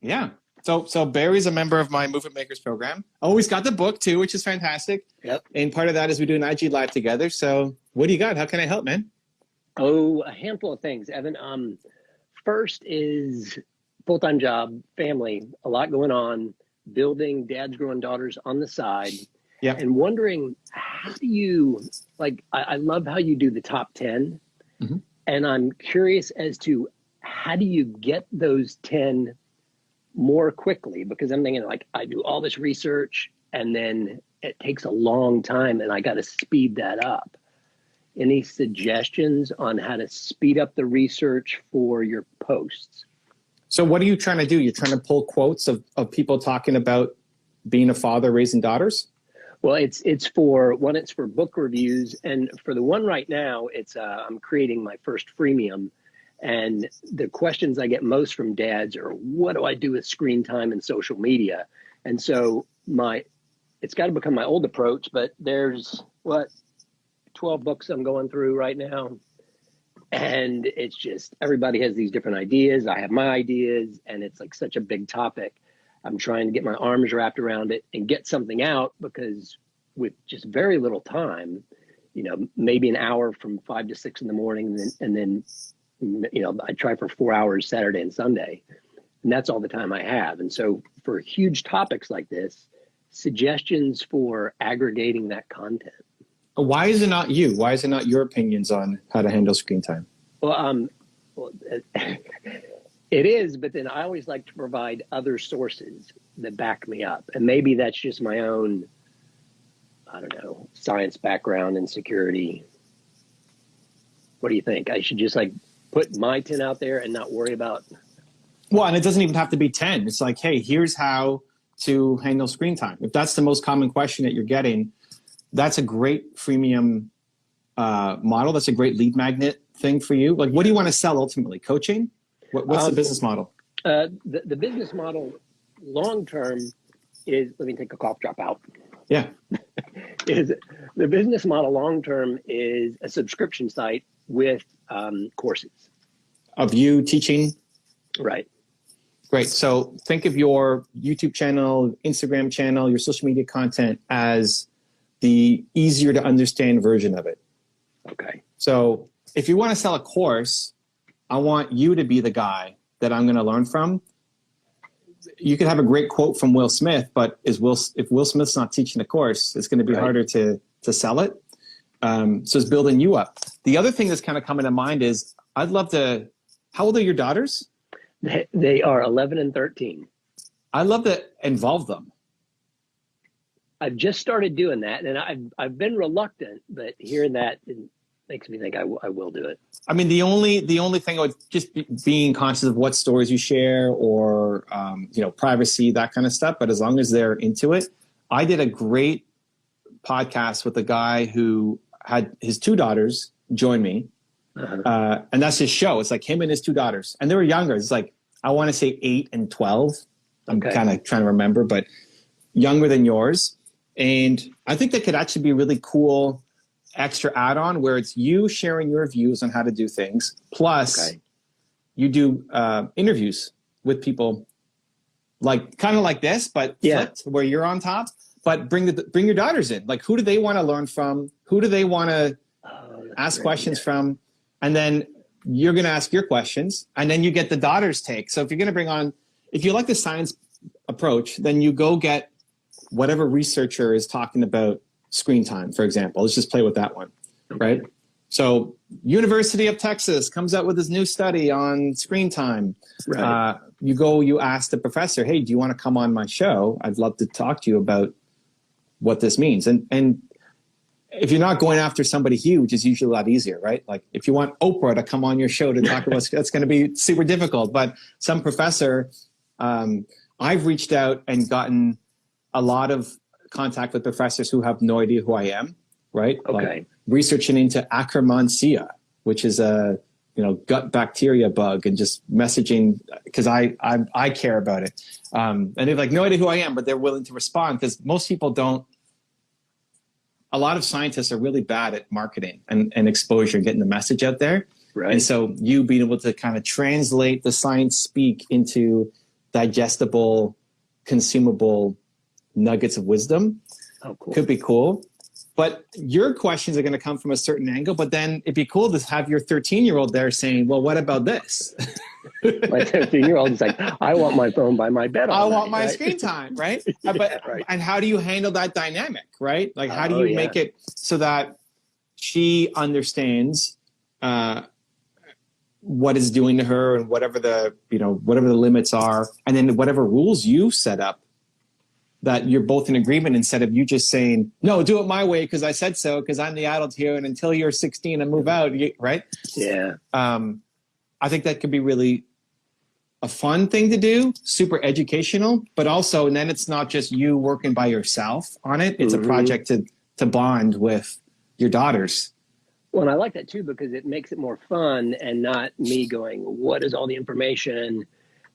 Yeah. So Barry's a member of my Movement Makers program. Oh, he's got the book too, which is fantastic. Yep. And part of that is we do an IG live together. So what do you got? How can I help, man? Oh, a handful of things, Evan. First is full-time job, family, a lot going on, building, dad's growing daughters on the side. Yeah. And wondering, how do you, like, I love how you do the top 10. Mm-hmm. And I'm curious as to how do you get those 10 more quickly? Because I'm thinking, like, I do all this research and then it takes a long time and I got to speed that up. Any suggestions on how to speed up the research for your posts? So what are you trying to do? You're trying to pull quotes of people talking about being a father raising daughters? Well, it's for book reviews, and for the one right now, it's I'm creating my first freemium, and the questions I get most from dads are, what do I do with screen time and social media? And so it's got to become my old approach, but there's 12 books I'm going through right now, and it's just everybody has these different ideas. I have my ideas, and it's like such a big topic. I'm trying to get my arms wrapped around it and get something out, because with just very little time, maybe an hour from 5 to 6 in the morning, and then I try for 4 hours Saturday and Sunday, and that's all the time I have. And so for huge topics like this, suggestions for aggregating that content. Why is it not you? Why is it not your opinions on how to handle screen time? Well, it is, but then I always like to provide other sources that back me up. And maybe that's just my own, I don't know, science background and security. What do you think? I should just put my 10 out there and not worry about. Well, and it doesn't even have to be 10. It's like, hey, here's how to handle screen time. If that's the most common question that you're getting, that's a great freemium model. That's a great lead magnet thing for you. Like, what do you want to sell ultimately? Coaching? What's the business model? The business model long-term is, let me take a cough drop out. Yeah. The business model long-term is a subscription site with courses. Of you teaching? Right. Great. So think of your YouTube channel, Instagram channel, your social media content as the easier to understand version of it. Okay. So if you want to sell a course, I want you to be the guy that I'm going to learn from. You could have a great quote from Will Smith, but if Will Smith's not teaching the course, it's going to be harder to sell it. So it's building you up. The other thing that's kind of coming to mind is I'd love to, how old are your daughters? They are 11 and 13. I'd love to involve them. I've just started doing that, and I've been reluctant, but hearing that makes me think I will do it. I mean, the only thing I would just being conscious of what stories you share or, privacy, that kind of stuff. But as long as they're into it, I did a great podcast with a guy who had his 2 daughters join me. Uh-huh. And that's his show. It's like him and his 2 daughters, and they were younger. It's like, I want to say 8 and 12. I'm kind of trying to remember, but younger than yours. And I think that could actually be a really cool extra add-on where it's you sharing your views on how to do things. Plus you do interviews with people kind of like this, but flipped, where you're on top, but bring your daughters in. Like, who do they want to learn from? Who do they want to ask questions from? And then you're going to ask your questions, and then you get the daughters' take. So if you're going to bring on, if you like the science approach, then you go get whatever researcher is talking about screen time, for example. Let's just play with that one, right? So University of Texas comes out with this new study on screen time. Right. You ask the professor, hey, do you want to come on my show? I'd love to talk to you about what this means. And if you're not going after somebody huge, it's usually a lot easier, right? Like if you want Oprah to come on your show to talk about, that's going to be super difficult. But some professor, I've reached out and gotten a lot of contact with professors who have no idea who I am, right? Okay. Like researching into Akkermansia, which is a gut bacteria bug, and just messaging because I care about it. And they've no idea who I am, but they're willing to respond because most people don't. A lot of scientists are really bad at marketing and exposure and getting the message out there. Right. And so you being able to kind of translate the science speak into digestible, consumable nuggets of wisdom. Oh, cool. Could be cool. But your questions are going to come from a certain angle, but then it'd be cool to have your 13-year-old there saying, well, what about this? My 13-year-old is like, I want my phone by my bed. I want my screen time, right? But right. And how do you handle that dynamic, right? Like, how do you make it so that she understands what it's doing to her and whatever the limits are, and then whatever rules you set up, that you're both in agreement, instead of you just saying, no, do it my way because I said so, because I'm the adult here, and until you're 16 and move out, right? Yeah. I think that could be really a fun thing to do, super educational, but also, and then it's not just you working by yourself on it. It's a project to bond with your daughters. Well, and I like that too, because it makes it more fun and not me going, what is all the information?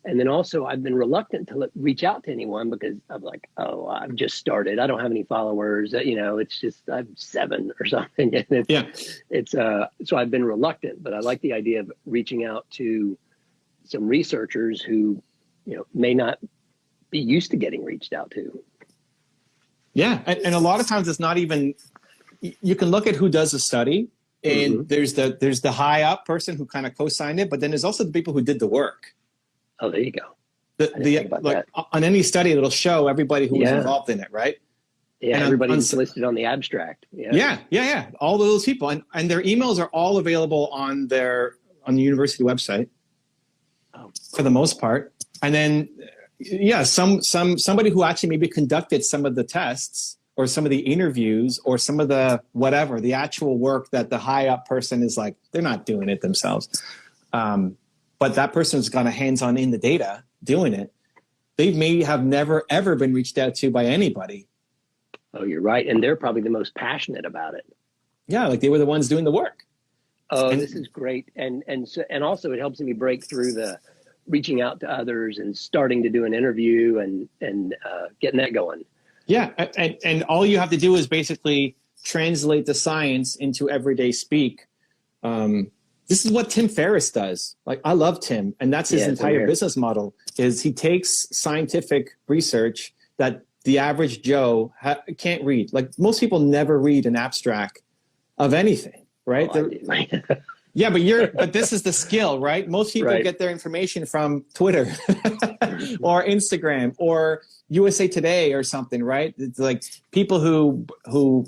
And then also I've been reluctant to reach out to anyone because I'm like, oh, I've just started. I don't have any followers. It's just I'm 7 or something. And so I've been reluctant, but I like the idea of reaching out to some researchers who, may not be used to getting reached out to. Yeah. And a lot of times it's not even, you can look at who does a study, and there's the high up person who kind of co-signed it, but then there's also the people who did the work. Oh, there you go. On any study, it'll show everybody who was involved in it, right? Yeah, and everybody's listed on the abstract. Yeah. All of those people, and their emails are all available on the university website, for the most part. And then, somebody who actually maybe conducted some of the tests, or some of the interviews, or some of the whatever, the actual work that the high up person is like, they're not doing it themselves. But that person's got a hands-on in the data doing it. They may have never, ever been reached out to by anybody. Oh, you're right. And they're probably the most passionate about it. Yeah, like they were the ones doing the work. Oh, this is great. And also it helps me break through the reaching out to others and starting to do an interview and getting that going. Yeah, and all you have to do is basically translate the science into everyday speak. This is what Tim Ferriss does. Like, I love Tim, and that's his entire business model. Is he takes scientific research that the average Joe can't read. Like, most people never read an abstract of anything, right? Yeah, but this is the skill, right? Most people get their information from Twitter or Instagram or USA Today or something, right? It's like people who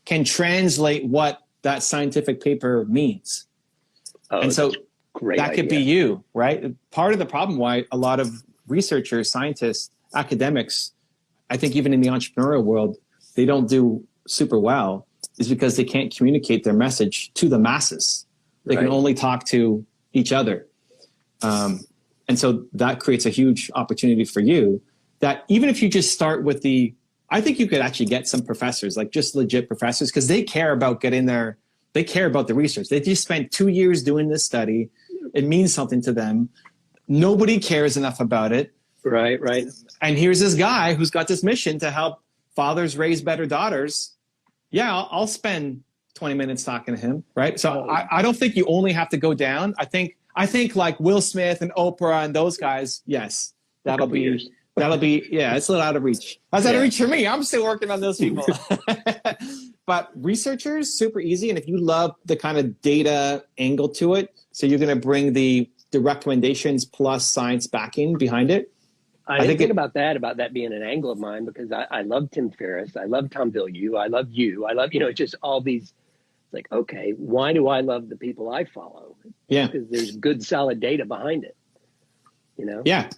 can translate what that scientific paper means. Oh, and so that could be you, right? Part of the problem why a lot of researchers, scientists, academics, I think even in the entrepreneurial world, they don't do super well, is because they can't communicate their message to the masses. They can only talk to each other. And so that creates a huge opportunity for you, that even if you just start with I think you could actually get some professors, like just legit professors, because they care about they care about the research. They just spent 2 years doing this study. It means something to them. Nobody cares enough about it. Right. And here's this guy who's got this mission to help fathers raise better daughters. Yeah, I'll spend 20 minutes talking to him, right? So I don't think you only have to go down. I think like Will Smith and Oprah and those guys, yes, that'll be, it's a little out of reach. That's out of reach for me. I'm still working on those people. But researchers, super easy. And if you love the kind of data angle to it, so you're going to bring the recommendations plus science backing behind it. I didn't think about that being an angle of mine, because I love Tim Ferriss. I love Tom Bilyeu. I love you. I love, it's just all these, it's like, okay, why do I love the people I follow? Yeah. Because there's good, solid data behind it, Yeah.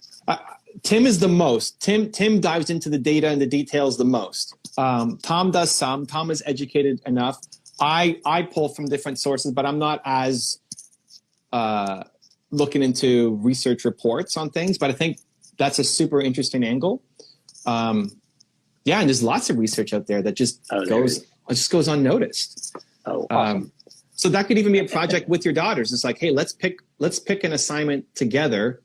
Tim is the most. Tim dives into the data and the details the most. Tom does some. Tom is educated enough. I pull from different sources, but I'm not as looking into research reports on things. But I think that's a super interesting angle. And there's lots of research out there that just goes unnoticed. Oh, awesome. So that could even be a project with your daughters. It's like, hey, let's pick an assignment together.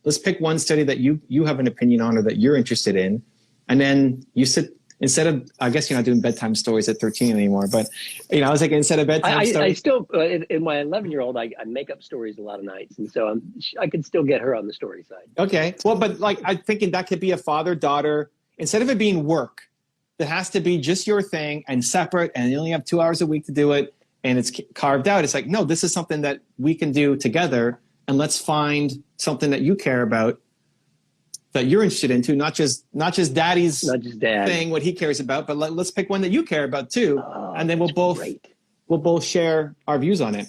Let's pick one study that you have an opinion on or that you're interested in. And then you sit instead of, I guess you're not doing bedtime stories at 13 anymore, but I was like, instead of bedtime stories. I still, in my 11-year-old, I make up stories a lot of nights. And so I could still get her on the story side. Okay. Well, but like, I'm thinking that could be a father-daughter, instead of it being work, that has to be just your thing and separate, and you only have 2 hours a week to do it, and it's carved out. It's like, no, this is something that we can do together, and let's find something that you care about, that you're interested into, not just daddy's thing, what he cares about, but let's pick one that you care about too, and then we'll both share our views on it.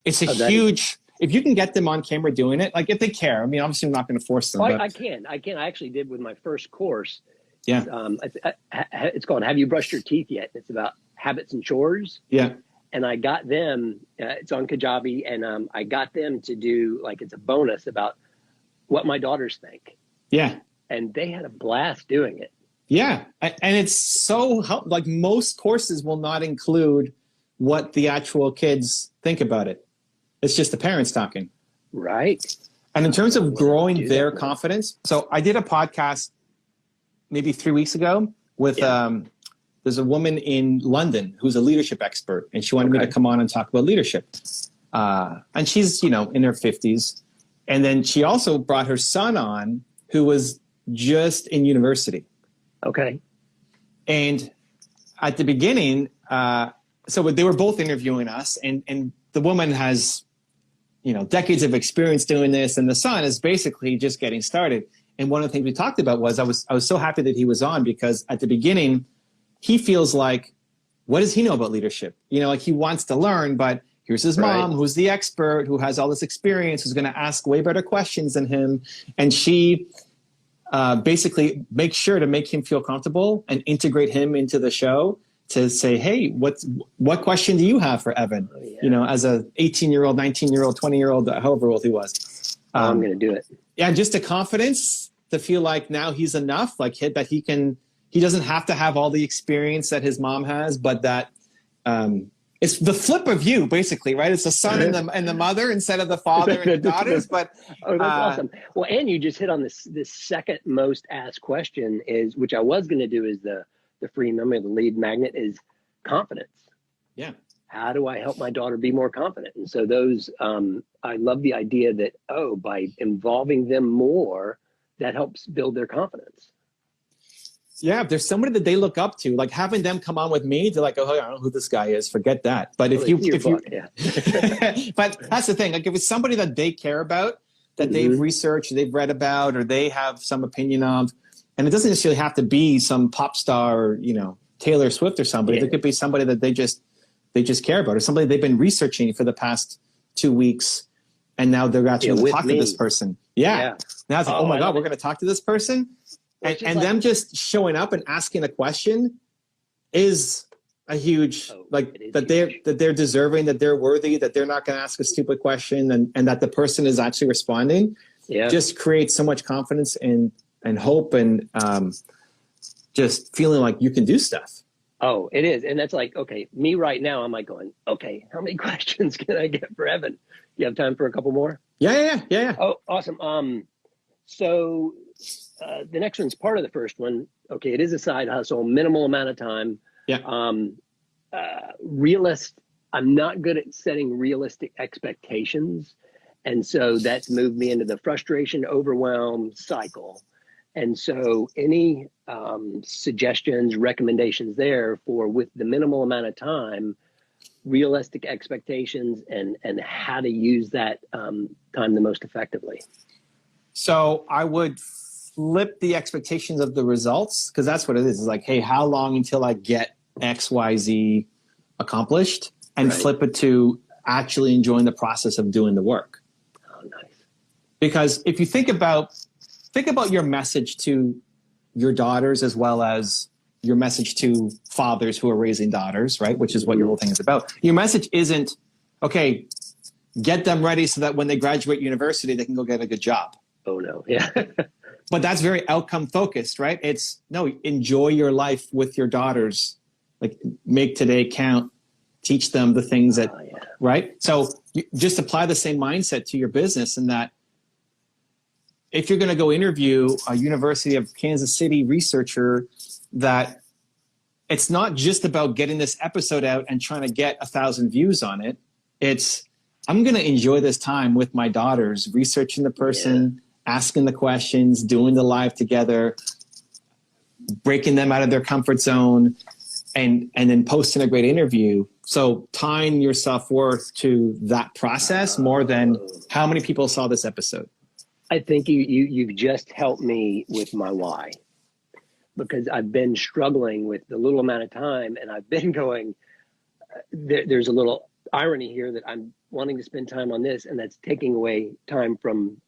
It's a huge. If you can get them on camera doing it, like if they care. I mean, obviously, I'm not going to force them. I can. I actually did with my first course. Yeah. It's called "Have You Brushed Your Teeth Yet?" It's about habits and chores. Yeah. And I got them. It's on Kajabi, and I got them to do it's a bonus about what my daughters think. Yeah. And they had a blast doing it. Yeah. And it's so like most courses will not include what the actual kids think about it. It's just the parents talking. Right. And in terms of growing their confidence, so I did a podcast maybe 3 weeks ago with there's a woman in London who's a leadership expert, and she wanted me to come on and talk about leadership. And she's, in her 50s. And then she also brought her son on, who was just in university. Okay. And at the beginning, so they were both interviewing us, and the woman has, decades of experience doing this, and the son is basically just getting started. And one of the things we talked about was I was so happy that he was on, because at the beginning, he feels like, what does he know about leadership? Like he wants to learn, but here's his mom, who's the expert, who has all this experience, who's going to ask way better questions than him. And she basically makes sure to make him feel comfortable and integrate him into the show to say, hey, what question do you have for Evan? As a 18-year-old, 19-year-old, 20-year-old, however old he was. I'm going to do it. Yeah, just the confidence to feel like now he's enough, like that he doesn't have to have all the experience that his mom has, but that it's the flip of you, basically, right? It's the son and the mother instead of the father and the daughters. But that's awesome. Well, and you just hit on this second most asked question which I was going to do is the freemium or the lead magnet is confidence. Yeah. How do I help my daughter be more confident? And so those, I love the idea that, by involving them more, that helps build their confidence. Yeah, if there's somebody that they look up to, like having them come on with me, they're like, oh, I don't know who this guy is. Forget that. But if you, but that's the thing. Like if it's somebody that they care about, that they've researched, they've read about, or they have some opinion of, and it doesn't necessarily have to be some pop star, or, Taylor Swift or somebody. It could be somebody that they just care about, or somebody they've been researching for the past 2 weeks, and now they're actually going to talk to this person. Yeah. Now it's like, oh my God, we're going to talk to this person. And them just showing up and asking a question is a huge, that they're deserving, that they're worthy, that they're not going to ask a stupid question, and that the person is actually responding. Yeah. Just creates so much confidence and hope, and just feeling like you can do stuff. Oh, it is. And that's like, okay, me right now, I'm like going, okay, how many questions can I get for Evan? You have time for a couple more? Yeah. Oh, awesome. So the next one's part of the first one. Okay, it is a side hustle, minimal amount of time. Yeah. I'm not good at setting realistic expectations. And so that's moved me into the frustration, overwhelm cycle. And so any suggestions, recommendations there for, with the minimal amount of time, realistic expectations, and how to use that time the most effectively? So I would flip the expectations of the results, because that's what it is. It's like, hey, how long until I get X, Y, Z accomplished? And flip it to actually enjoying the process of doing the work. Oh, nice. Because if you think about your message to your daughters, as well as your message to fathers who are raising daughters, right? Which is what your whole thing is about. Your message isn't, okay, get them ready so that when they graduate university, they can go get a good job. Oh, no. Yeah. But that's very outcome focused, right? It's, no, enjoy your life with your daughters. Like, make today count. Teach them the things that, right? So you just apply the same mindset to your business, in that if you're going to go interview a University of Kansas City researcher, that it's not just about getting this episode out and trying to get 1,000 views on it. It's, I'm going to enjoy this time with my daughters, researching the person, asking the questions, doing the live together, breaking them out of their comfort zone, and then posting a great interview. So tying your self-worth to that process more than how many people saw this episode. I think you've just helped me with my why, because I've been struggling with the little amount of time, and I've been going, there's a little irony here that I'm wanting to spend time on this, and that's taking away time from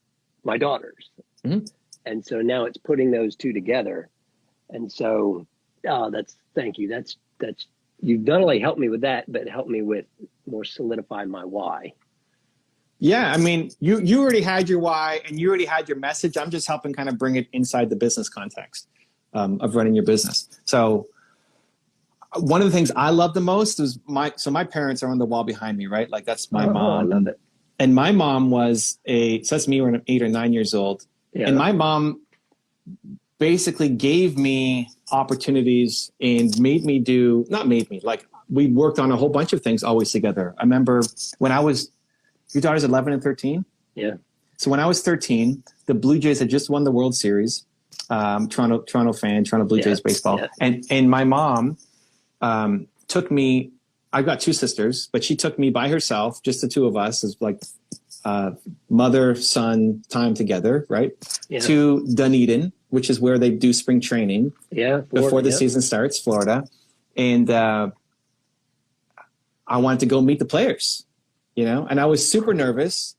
my daughters. Mm-hmm. And so now it's putting those two together. And so, thank you. That's, you've not only helped me with that, but helped me with more solidify my why. Yeah. I mean, you already had your why and you already had your message. I'm just helping kind of bring it inside the business context of running your business. So one of the things I love the most is my parents are on the wall behind me, right? Like that's my mom. I love it. And my mom was so that's me when I'm 8 or 9 years old. Yeah. And my mom basically gave me opportunities and like we worked on a whole bunch of things always together. I remember when your daughter's 11 and 13? Yeah. So when I was 13, the Blue Jays had just won the World Series. Toronto fan, Toronto Blue Jays baseball. Yeah. And my mom took me, I've got two sisters, but she took me by herself, just the two of us, as like mother, son time together, right? Yeah. To Dunedin, which is where they do spring training. Yeah. Before the season starts, Florida. And I wanted to go meet the players, and I was super nervous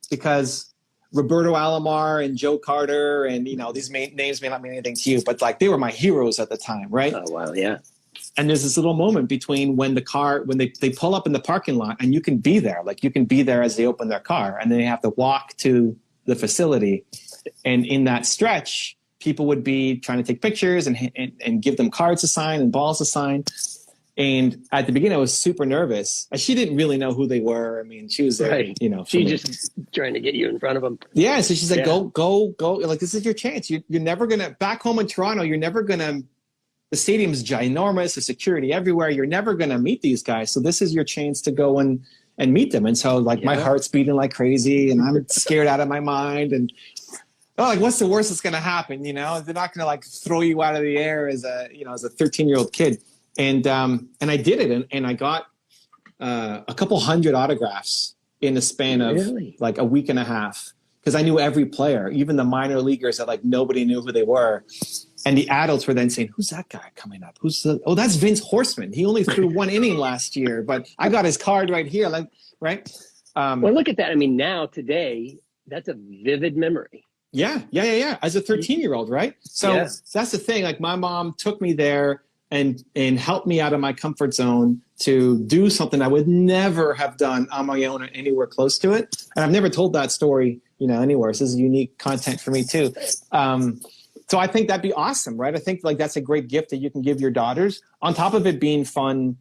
because Roberto Alomar and Joe Carter and, these names may not mean anything to you, but like they were my heroes at the time, right? Oh, wow, yeah. And there's this little moment between when they pull up in the parking lot and you can be there, like you can be there as they open their car and then they have to walk to the facility. And in that stretch, people would be trying to take pictures and give them cards to sign and balls to sign. And at the beginning, I was super nervous. She didn't really know who they were. I mean, she was there, right. She just trying to get you in front of them. Yeah. So she's like, go. Like, this is your chance. You're never going to, back home in Toronto, the stadium's ginormous, the security everywhere. You're never going to meet these guys. So this is your chance to go and meet them. And so like my heart's beating like crazy and I'm scared out of my mind. And like, what's the worst that's going to happen? They're not going to like throw you out of the air as a 13-year-old kid. And I did it, and I got a couple hundred autographs in the span of like a week and a half, because I knew every player, even the minor leaguers that like nobody knew who they were. And the adults were then saying, "Who's that guy coming up? That's Vince Horstman. He only threw one inning last year, but I got his card right here." Like, right? Well, look at that. I mean, today, that's a vivid memory. Yeah. As a 13-year-old, right? So that's the thing. Like, my mom took me there and help me out of my comfort zone to do something I would never have done on my own or anywhere close to it. And I've never told that story, anywhere. So this is unique content for me too. So I think that'd be awesome, right? I think like that's a great gift that you can give your daughters on top of it being fun.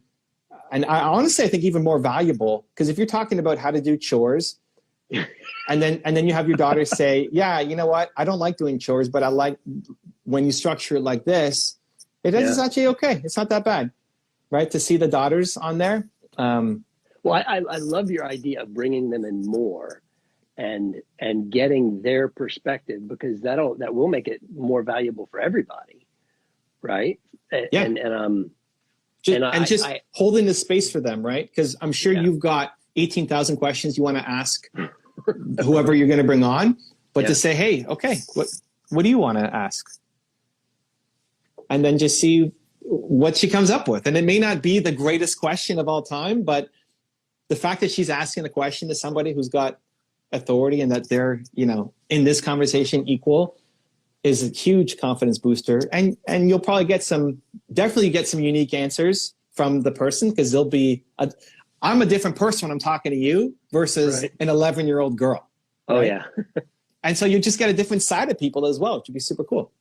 And I honestly, I think even more valuable, because if you're talking about how to do chores and then you have your daughters say, yeah, you know what? I don't like doing chores, but I like when you structure it like this. It's actually okay. It's not that bad, right? To see the daughters on there. Well, I love your idea of bringing them in more and getting their perspective, because that will make it more valuable for everybody, right? Yeah. And just holding the space for them, right? Because I'm sure you've got 18,000 questions you want to ask whoever you're going to bring on, but to say, hey, okay, what do you want to ask? And then just see what she comes up with. And it may not be the greatest question of all time, but the fact that she's asking the question to somebody who's got authority and that they're, in this conversation equal is a huge confidence booster. And you'll probably definitely get some unique answers from the person, because I'm a different person when I'm talking to you versus an 11-year-old girl. Right? Oh, yeah. And so you just get a different side of people as well, which would be super cool.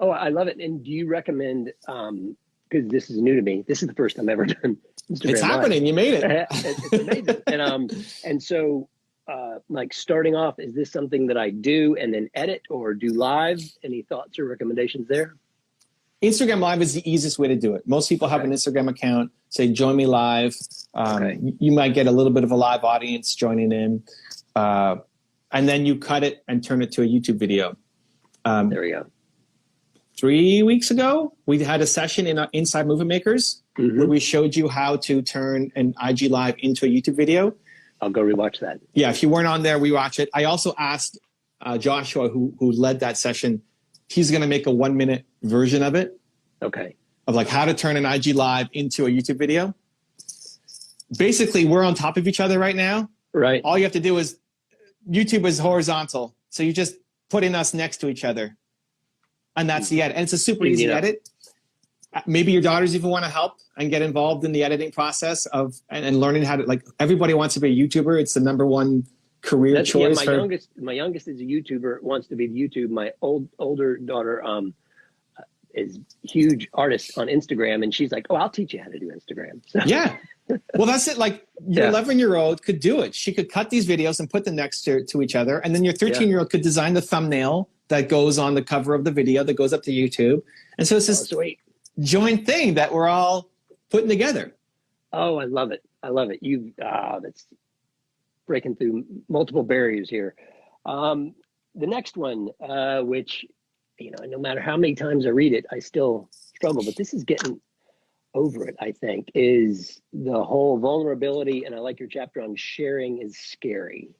Oh, I love it. And do you recommend, because this is new to me, this is the first time I've ever done Instagram It's happening. Live. You made it. It's amazing. And so like starting off, is this something that I do and then edit or do live? Any thoughts or recommendations there? Instagram Live is the easiest way to do it. Most people have an Instagram account, say, join me live. You might get a little bit of a live audience joining in. And then you cut it and turn it to a YouTube video. There we go. 3 weeks ago, we had a session in Inside Movement Makers where we showed you how to turn an IG Live into a YouTube video. I'll go rewatch that. Yeah, if you weren't on there, rewatch it. I also asked Joshua, who led that session, he's going to make a 1-minute version of it. Okay. Of like how to turn an IG Live into a YouTube video. Basically, we're on top of each other right now. Right. All you have to do is, YouTube is horizontal. So you just put in us next to each other. And that's the edit. And it's a super easy edit. Maybe your daughters even want to help and get involved in the editing process of and learning how to, like, everybody wants to be a YouTuber. It's the number 1 career choice. Yeah, my youngest is a YouTuber, wants to be the YouTube. My older daughter is huge artist on Instagram, and she's like, "Oh, I'll teach you how to do Instagram." So. Yeah. Well, that's it. Like, your 11-year-old could do it. She could cut these videos and put them next to each other. And then your 13-year-old could design the thumbnail that goes on the cover of the video that goes up to YouTube. And so it's this joint thing that we're all putting together. Oh, I love it. I love it. That's breaking through multiple barriers here. The next one, which, no matter how many times I read it, I still struggle, but this is getting over it, I think, is the whole vulnerability. And I like your chapter on sharing is scary.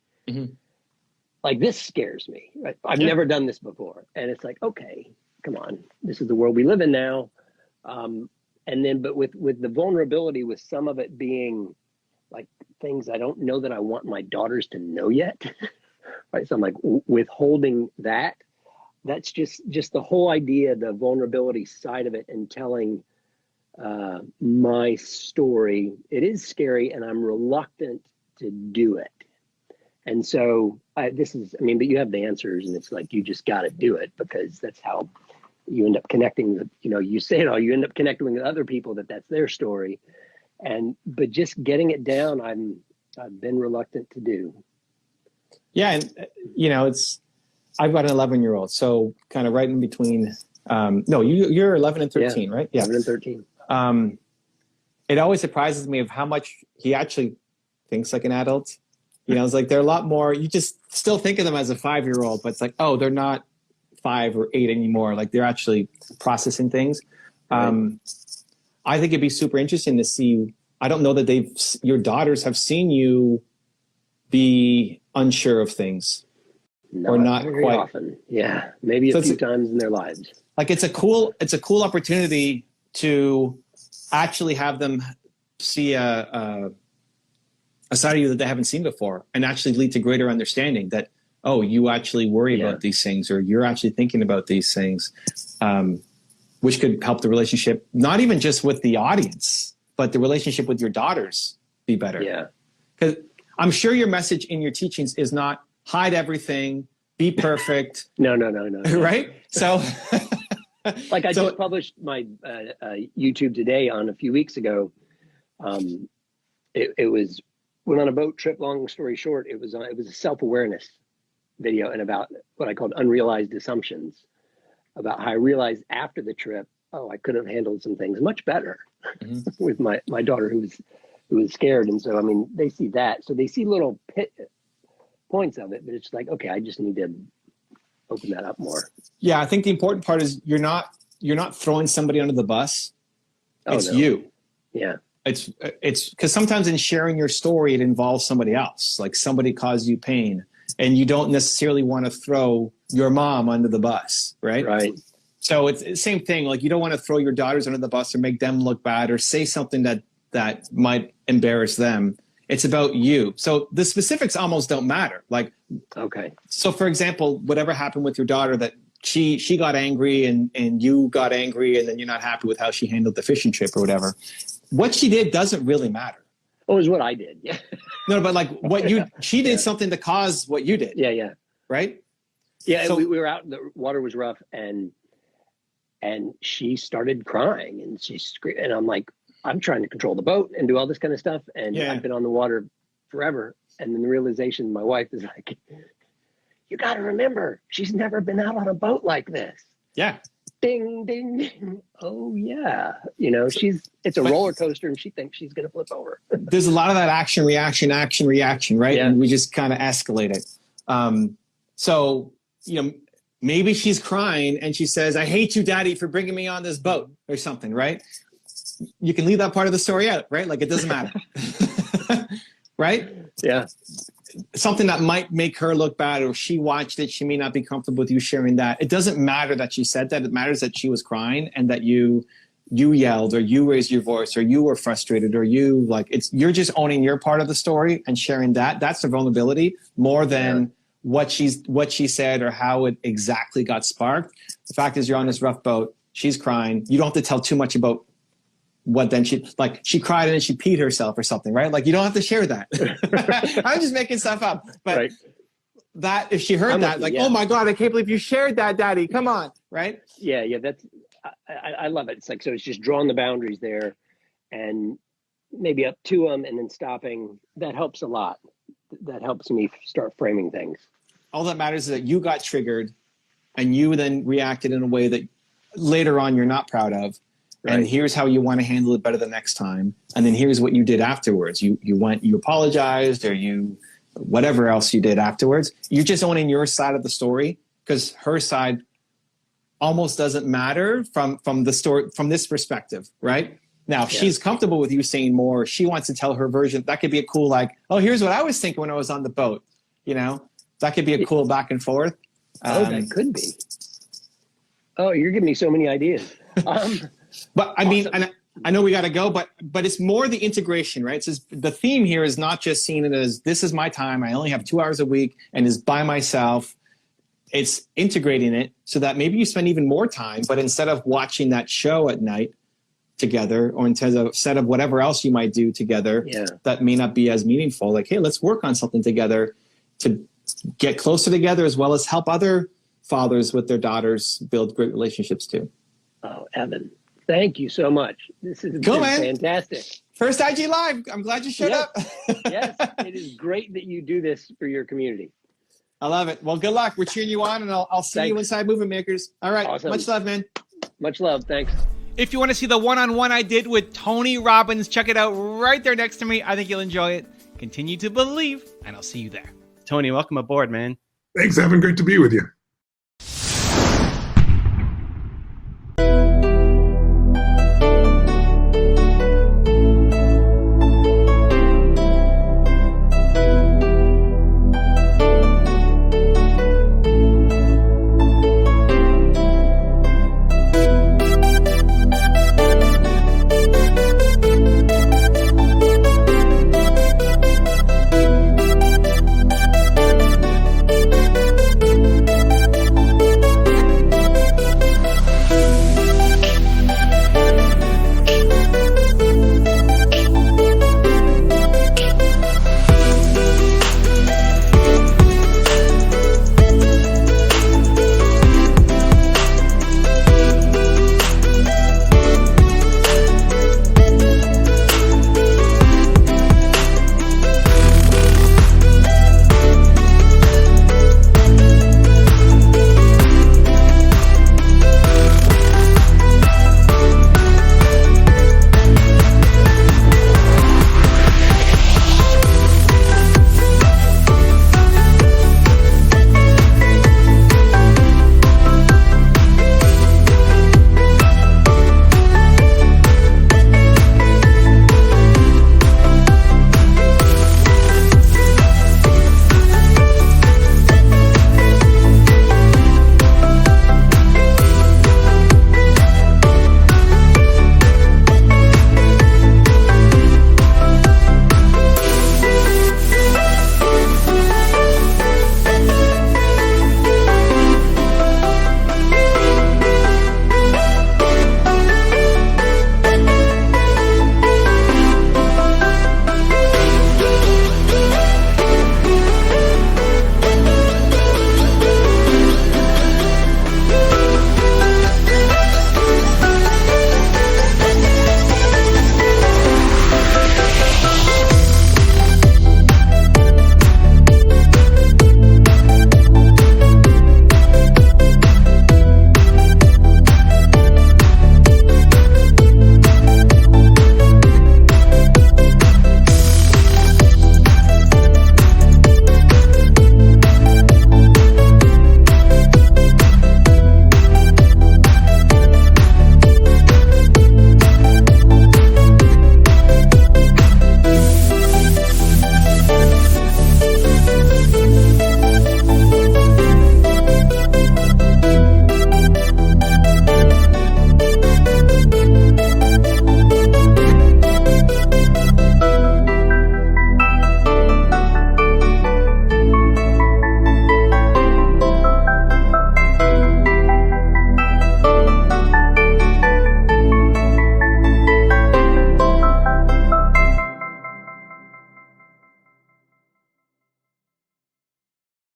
Like, this scares me. Right? I've never done this before. And it's like, okay, come on. This is the world we live in now. And then, but with the vulnerability, with some of it being like things I don't know that I want my daughters to know yet. Right. So I'm like withholding that. That's just the whole idea, the vulnerability side of it, and telling my story. It is scary, and I'm reluctant to do it. And so but you have the answers, and it's like, you just got to do it, because that's how you end up connecting. You say it all, you end up connecting with other people that's their story. But just getting it down, I've been reluctant to do. Yeah. And, I've got an 11-year-old, so kind of right in between. No, you're 11 and 13, right? Yeah. 11 and 13. It always surprises me of how much he actually thinks like an adult. It's like they're a lot more, you just still think of them as a 5-year-old, but it's like, oh, they're not 5 or 8 anymore. Like, they're actually processing things. Right. I think it'd be super interesting to see. I don't know that your daughters have seen you be unsure of things. No, or not very quite often. Yeah. Maybe a few times in their lives. Like, it's a cool opportunity to actually have them see a side of you that they haven't seen before, and actually lead to greater understanding that, oh, you actually worry about these things, or you're actually thinking about these things, which could help the relationship, not even just with the audience, but the relationship with your daughters be better. Yeah. Because I'm sure your message in your teachings is not hide everything, be perfect. No. Right? So... Like, I just published my YouTube today on a few weeks ago. It was, went on a boat trip. Long story short, it was a self-awareness video, and about what I called unrealized assumptions, about how I realized after the trip, oh, I could have handled some things much better with my daughter who was scared. And so, they see that. So they see little points of it, but it's like, okay, I just need to open that up more. Yeah, I think the important part is you're not throwing somebody under the bus. It's you. Yeah. It's because sometimes in sharing your story, it involves somebody else. Like, somebody caused you pain, and you don't necessarily want to throw your mom under the bus, right? Right. So it's the same thing. Like, you don't want to throw your daughters under the bus or make them look bad or say something that might embarrass them. It's about you. So the specifics almost don't matter. Like, okay. So for example, whatever happened with your daughter, that she got angry and you got angry, and then you're not happy with how she handled the fishing trip or whatever. What she did doesn't really matter. Oh, it was what I did. Yeah. No, but like she did something to cause what you did. Yeah. Right? Yeah. So, we were out, the water was rough, and she started crying, and she screamed, and I'm like, I'm trying to control the boat and do all this kind of stuff. And I've been on the water forever. And then the realization, my wife is like, you got to remember, she's never been out on a boat like this. Yeah. Ding, ding, ding. Oh, yeah. You know, it's a roller coaster and she thinks she's going to flip over. There's a lot of that action, reaction, right? Yeah. And we just kind of escalate it. So, you know, maybe she's crying and she says, I hate you, Daddy, for bringing me on this boat or something, right? You can leave that part of the story out, right? Like it doesn't matter. Right? Yeah. Something that might make her look bad, or she watched it, she may not be comfortable with you sharing that. It doesn't matter that she said that. It matters that she was crying and that you yelled, or you raised your voice, or you were frustrated, or you're just owning your part of the story and sharing that. That's the vulnerability more than what she said or how it exactly got sparked. The fact is, you're on this rough boat. She's crying. You don't have to tell too much about what then she cried and then she peed herself or something, right? Like you don't have to share that. I'm just making stuff up. But right. That if she heard that, like, oh my God, I can't believe you shared that, Daddy. Come on. Right. Yeah. That's, I love it. It's like, so it's just drawing the boundaries there and maybe up to them and then stopping. That helps a lot. That helps me start framing things. All that matters is that you got triggered and you then reacted in a way that later on you're not proud of. Right. And here's how you want to handle it better the next time. And then here's what you did afterwards. You apologized, or whatever else you did afterwards. You're just owning your side of the story, because her side almost doesn't matter from the story, from this perspective, right? Now, if she's comfortable with you saying more, she wants to tell her version, that could be a cool, like, oh, here's what I was thinking when I was on the boat. You know, that could be a cool back and forth. That could be. Oh, you're giving me so many ideas. But I mean, and I know we got to go, but it's more the integration, right? So the theme here is not just seeing it as this is my time. I only have 2 hours a week and is by myself. It's integrating it so that maybe you spend even more time, but instead of watching that show at night together, or instead of whatever else you might do together, that may not be as meaningful. Like, hey, let's work on something together to get closer together, as well as help other fathers with their daughters build great relationships too. Oh, Evan. Thank you so much. This has been fantastic. First IG Live. I'm glad you showed up. Yes, it is great that you do this for your community. I love it. Well, good luck. We're cheering you on, and I'll see you inside Movement Makers. All right. Awesome. Much love, man. Much love. Thanks. If you want to see the one-on-one I did with Tony Robbins, check it out right there next to me. I think you'll enjoy it. Continue to believe, and I'll see you there. Tony, welcome aboard, man. Thanks, Evan. Great to be with you.